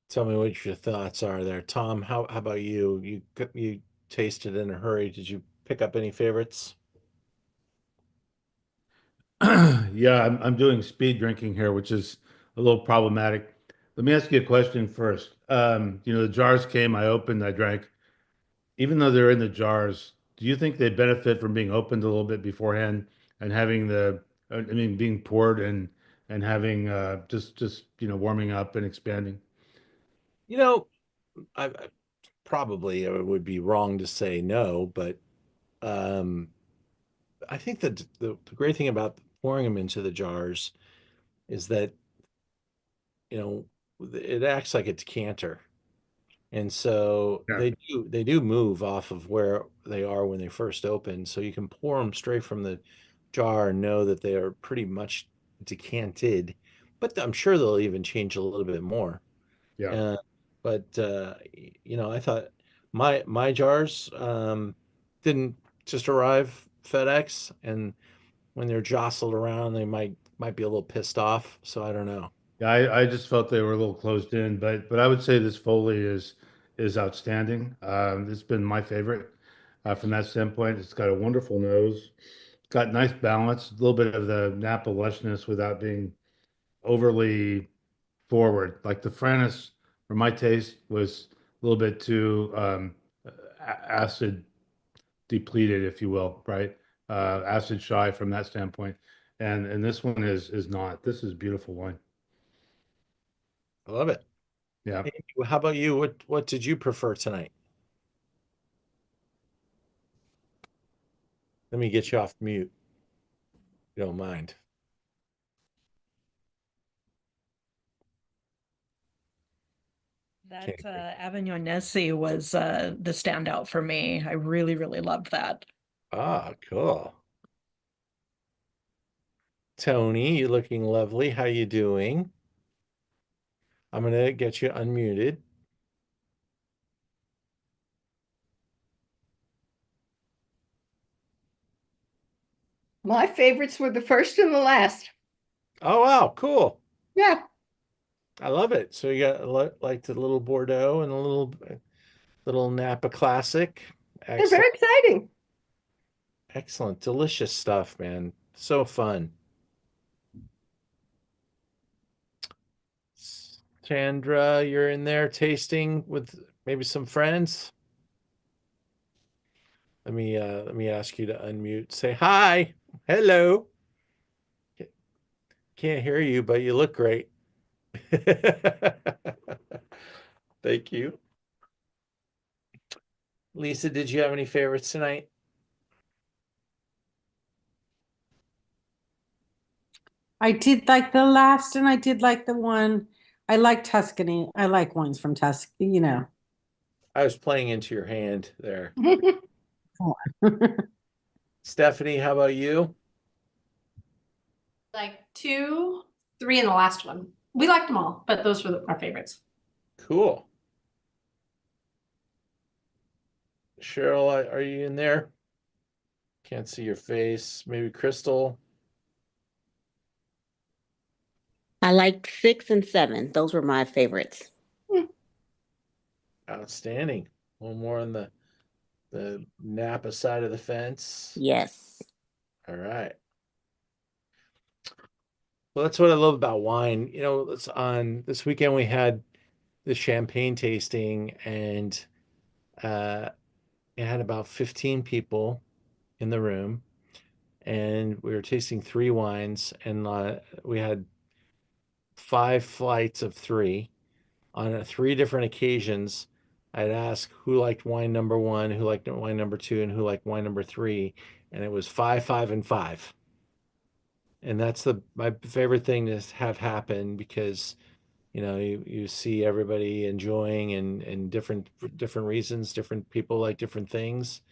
Tell me what your thoughts are there. Tom, how about you? You tasted in a hurry. Did you pick up any favorites? Yeah, I'm doing speed drinking here, which is a little problematic. Let me ask you a question first. The jars came, I opened, I drank. Even though they're in the jars, do you think they benefit from being opened a little bit beforehand and having I mean, being poured and having just warming up and expanding? You know, I probably it would be wrong to say no, but um, I think that the great thing about pouring them into the jars is that, you know, it acts like a decanter. And so Yeah. they do move off of where they are when they first open. So you can pour them straight from the jar and know that they are pretty much decanted. But I'm sure they'll even change a little bit more. Yeah. Uh, but I thought my jars didn't just arrive FedEx, and when they're jostled around, they might be a little pissed off. So I don't know. Yeah, I just felt they were a little closed in, but I would say this Foley is outstanding. It's been my favorite from that standpoint. It's got a wonderful nose. It's got nice balance, a little bit of the Napa lushness without being overly forward. Like the Franus, for my taste, was a little bit too acid depleted, if you will, right? Acid shy from that standpoint. And this one is not. This is beautiful wine. I love it. Yeah. Hey, how about you? What did you prefer tonight? Let me get you off mute, if you don't mind. That Can't hear. Avignonesi was the standout for me. I really, really loved that. Ah, cool. Tony, you looking lovely. How you doing? I'm gonna get you unmuted. My favorites were the first and the last. Oh wow, cool. Yeah, I love it. So you got like the little Bordeaux and a little Napa Classic. they're very Excellent, exciting. excellent, delicious stuff, man. So fun. Chandra, you're in there tasting with maybe some friends. Let me ask you to unmute. Say hi. Hello. Can't hear you, but you look great. Thank you. Lisa, did you have any favorites tonight? I did like the last and I did like the one. I like Tuscany. I like wines from Tuscany, you know. I was playing into your hand there. Oh. Stephanie, how about you? Like 2, 3, and the last one. We liked them all, but those were our favorites. Cool. Cheryl, are you in there? Can't see your face. Maybe Crystal. I liked 6 and 7. Those were my favorites. Outstanding. One more on the Napa side of the fence. Yes. All right. Well, that's what I love about wine. It's on this weekend we had the champagne tasting, and it had about 15 people in the room, and we were tasting 3 wines, and we had 5 flights of 3 on 3 different occasions. I'd ask who liked wine number 1, who liked wine number 2, and who liked wine number 3, and it was 5, 5, and 5. And that's my favorite thing to have happen, because you see everybody enjoying and different reasons, different people like different things.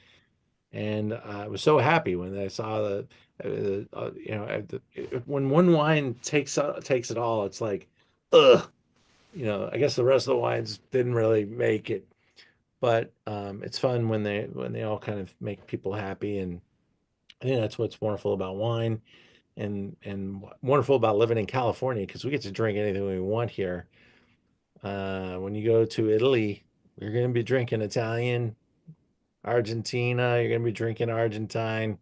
And I was so happy when I saw when one wine takes it all, it's like, ugh. I guess the rest of the wines didn't really make it, but it's fun when they all kind of make people happy, and I think that's what's wonderful about wine, and wonderful about living in California, because we get to drink anything we want here. When you go to Italy, you're going to be drinking Italian. Argentina, you're going to be drinking Argentine.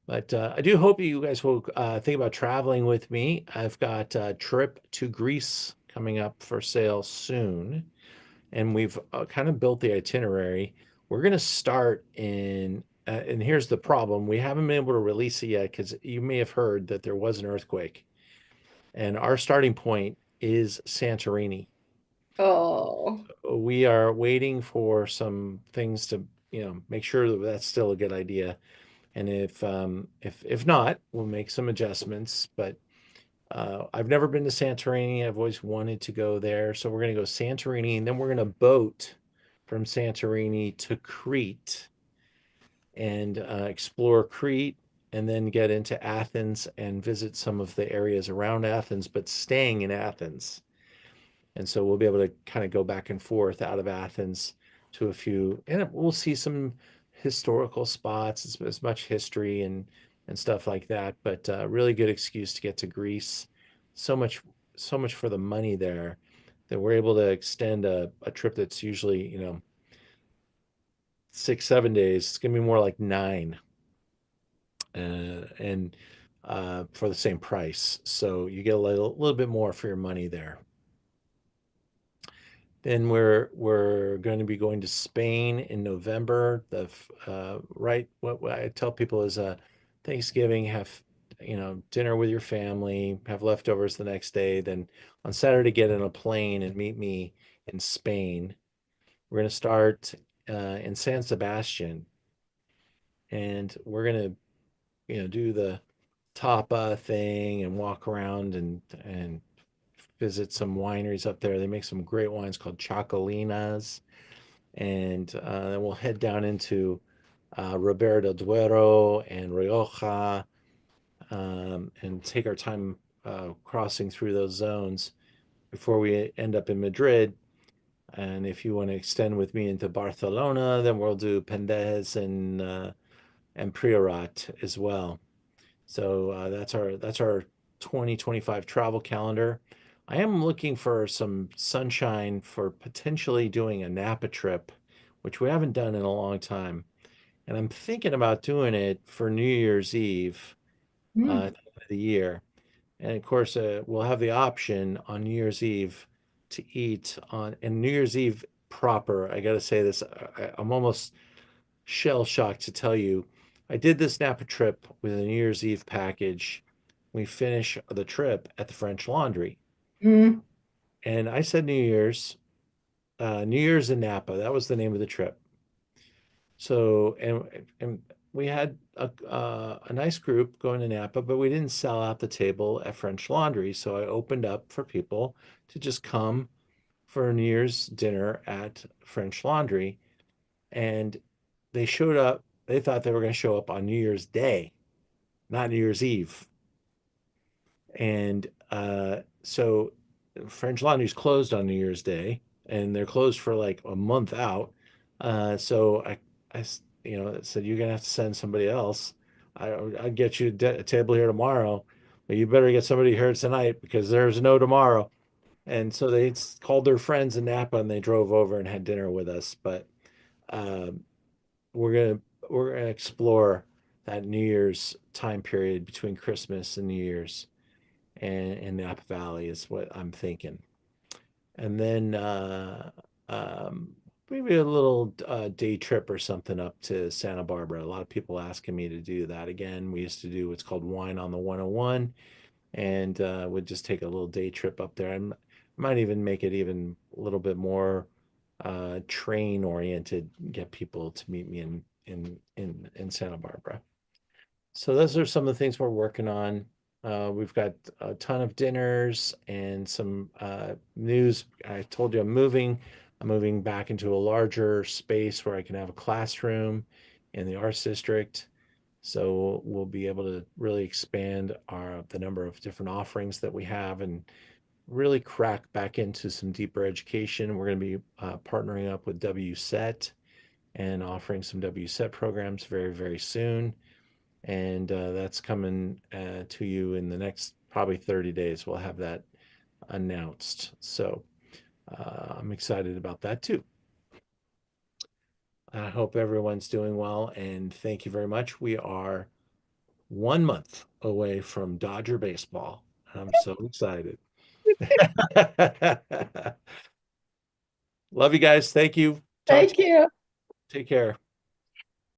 But I do hope you guys will think about traveling with me. I've got a trip to Greece coming up for sale soon, and we've kind of built the itinerary. We're going to start in, and here's the problem. We haven't been able to release it yet because you may have heard that there was an earthquake. And our starting point is Santorini. Oh, We are waiting for some things to, make sure that that's still a good idea. And if not, we'll make some adjustments. But I've never been to Santorini. I've always wanted to go there. So we're going to go Santorini, and then we're going to boat from Santorini to Crete and explore Crete, and then get into Athens and visit some of the areas around Athens, but staying in Athens. And so we'll be able to kind of go back and forth out of Athens to a few, and we'll see some historical spots, as much history and stuff like that. But really good excuse to get to Greece. So much for the money there that we're able to extend a trip that's usually 6-7 days. It's gonna be more like 9, and for the same price. So you get a little bit more for your money there. Then we're going to be going to Spain in November. What I tell people is Thanksgiving, have dinner with your family, have leftovers the next day. Then on Saturday, get in a plane and meet me in Spain. We're going to start in San Sebastian, and we're going to do the tapa thing and walk around and visit some wineries up there. They make some great wines called chocolinas. And then we'll head down into Ribera del Duero and Rioja, and take our time crossing through those zones before we end up in Madrid. And if you want to extend with me into Barcelona, then we'll do Pendes and Priorat as well. So that's our 2025 travel calendar. I am looking for some sunshine for potentially doing a Napa trip, which we haven't done in a long time. And I'm thinking about doing it for New Year's Eve, at the end of the year. And of course, we'll have the option on New Year's Eve to eat and New Year's Eve proper. I got to say this, I'm almost shell shocked to tell you, I did this Napa trip with a New Year's Eve package. We finish the trip at the French Laundry. mm, And I said New Year's in Napa. That was the name of the trip. So, and we had a nice group going to Napa, but we didn't sell out the table at French Laundry. So I opened up for people to just come for a New Year's dinner at French Laundry. And they showed up. They thought they were going to show up on New Year's Day, not New Year's Eve. And so French Laundry's closed on New Year's Day, and they're closed for like a month out. So I said, you're gonna have to send somebody else. I'll get you a table here tomorrow, but you better get somebody here tonight because there's no tomorrow. And so they called their friends in Napa, and they drove over and had dinner with us. But we're gonna explore that New Year's time period between Christmas and New Year's, and in Napa Valley is what I'm thinking. And then maybe a little day trip or something up to Santa Barbara. A lot of people asking me to do that again. We used to do what's called Wine on the 101, and would just take a little day trip up there. I might even make it even a little bit more train oriented, get people to meet me in Santa Barbara. So those are some of the things we're working on. We've got a ton of dinners and some news. I told you I'm moving back into a larger space where I can have a classroom in the arts district. So we'll be able to really expand the number of different offerings that we have and really crack back into some deeper education. We're going to be partnering up with WSET and offering some WSET programs very, very soon. And that's coming to you in the next probably 30 days. We'll have that announced. So I'm excited about that too. I hope everyone's doing well, and thank you very much. We are 1 month away from Dodger baseball. I'm so excited. Love you guys. Thank you. thank you. Take care.